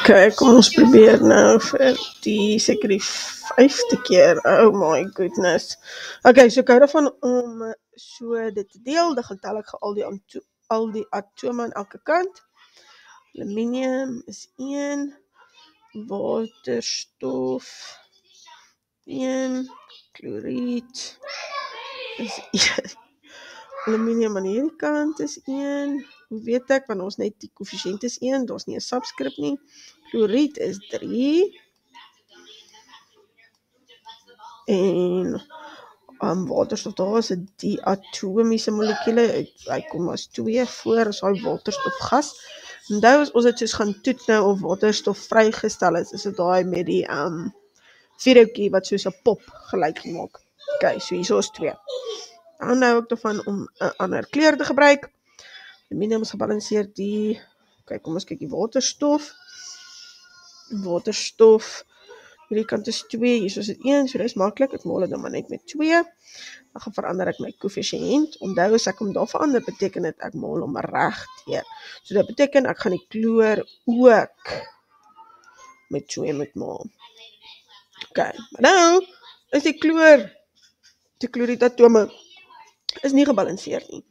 Okay, kom ons probeer nou vir die seker die 5de keer. Oh my goodness. Okay, so ek hou daarvan om so dit te deel. Dan gaan tel ek al die atome aan elke kant. Aluminium is 1, waterstof 1, kloried is 1. Aluminium aan hierdie kant is 1. Hoe weet ek? Want ons net die koëffisiënt is 1, daar's nie 'n subskrip nie. Kloried is 3. En waterstof, daar is die atomiese molekule, hy kom as 2 voor as hy waterstofgas. Onthou as ons dit soos gaan toets nou of waterstof vrygestel is dit daai met die vierhoutjie wat soos 'n pop gelyk gemaak. Okay, so hierso is 2. Dan hou ek daarvan om 'n ander kleur te gebruik. Aluminium is gebalanseer die, kyk kom ons kyk die waterstof. Waterstof, hierdie kant is 2, hier is dit 1, so dit is maklik, ek maal dit dan maar net met 2. Dan gaan verander ek my koëffisiënt. Onthou as ek hom daar verander, beteken dit ek maal hom reg teer. So dit beteken ek gaan die kleur ook met 2 moet maal. Okay, maar nou is die klorietatoome is nie gebalanseer nie.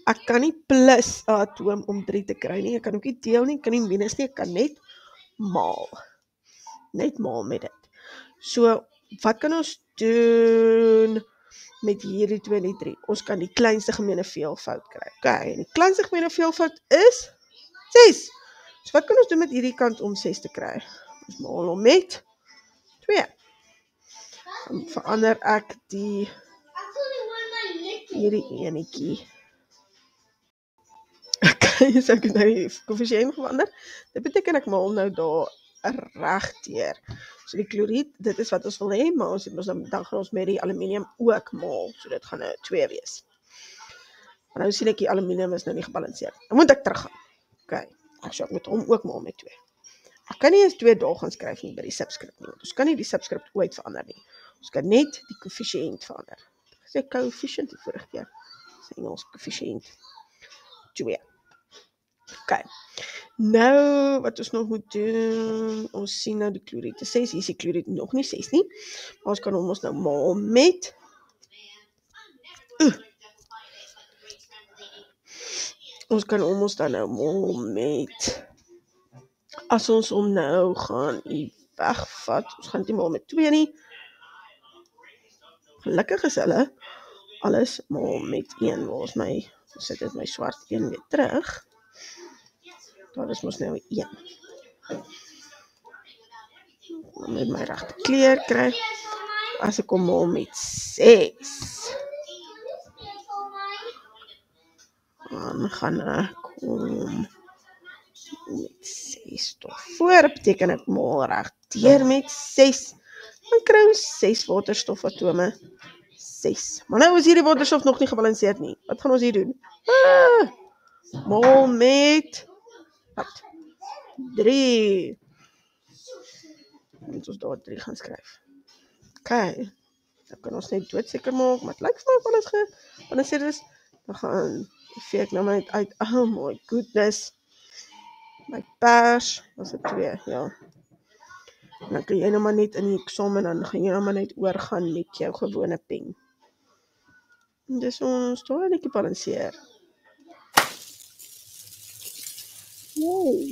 Ek kan nie plus 'n atoom om 3 te kry nie. Ek kan ook nie deel nie, ek kan nie minus nie, ek kan net maal. Net maal met dit. So, wat kan ons doen met hierdie 2 en die 3? Ons kan die kleinste gemeene veelvoud kry. Okay, en die kleinste gemeene veelvoud is 6. So wat kan ons doen met hierdie kant om 6 te kry? Ons maal hom met 2. Dan verander ek hierdie enetjie. Okay, so ek het nou die koëffisiënt verander. Dit beteken ek maal nou daar reg teer. So die kloried, dit is wat ons wil hê, maar dan gaan ons met die aluminium ook maal. So dit gaan nou 2 wees. Maar nou sien ek die aluminium is nou nie gebalanseerd. Dan moet ek teruggaan. Okay, so ek moet hom ook maal met 2. Ek kan nie eens 2 daar gaan skryf nie by die subskrip nie. Ons kan nie die subskrip ooit verander nie. Ons kan net die koëffisiënt verander. Ek sê koëffisiënt die vorige keer. Dis Engels koëffisiënt 2. Okay. Nou, wat ons nog moet doen, ons sien nou die kloried is 6, hier is die kloried nog nie 6 nie, maar ons kan hom ons nou maal met, ons kan hom ons dan nou maal met, as ons hom nou gaan wegvat, ons gaan nie maal met 2 nie, gelukkig is hulle, alles maal met 1, waar is my, ons sit dit my swart 1 weer terug, daar is ons nou 1. Met my regte kleur kry. As ek kom maal met 6. Dan gaan ek kom met 6 tot voor. Dat beteken ek maal reg teer met 6. Dan kry ons 6 waterstofatome. 6. Maar nou is hierdie waterstof nog nie gebalanseerd nie. Wat gaan ons hier doen? Maal met 3. Moet ons daar 3 gaan skryf. Okay. Dan kan ons net doodseker maak, maar het lyk vir my alles gebalanseerd is. Dan gaan vee ek nou maar net uit. Oh my goodness. My pers, was dit 2, ja. En dan kan jy nou maar net in die eksamen, dan gaan jy nou maar net oorgaan met jou gewone pen. En dis ons daar netjie balanseer. Wow.